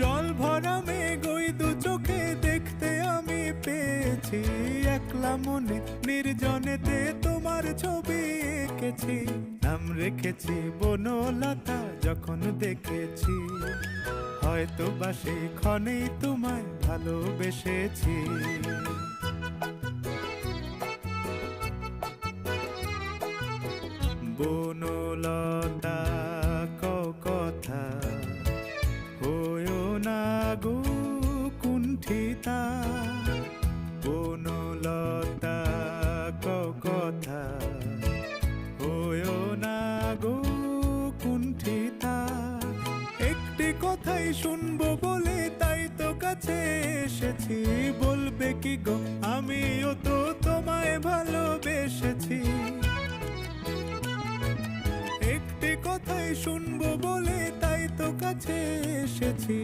জল ভরা মেঘ ওই দু চোখে দেখতে আমি পেয়েছি, একলা মনে নির্জনেতে তোমার ছবি এঁকেছি। নাম রেখেছি বনলতা যখন দেখেছি, হয়তো বা সেই ক্ষণেই তোমায় ভালোবেসেছি। বনলতা কথা হয়ো না গো কুণ্ঠিতা, বনলতা কথা হয়ো না গো কুণ্ঠিতা। একটি কথাই শুনবো বলে তাই তো কাছে এসেছি, বলবে কি গো আমিও তো তোমায় ভালোবেসেছি। একটি কথাই শুনবো বলে তাই তো কাছে এসেছি,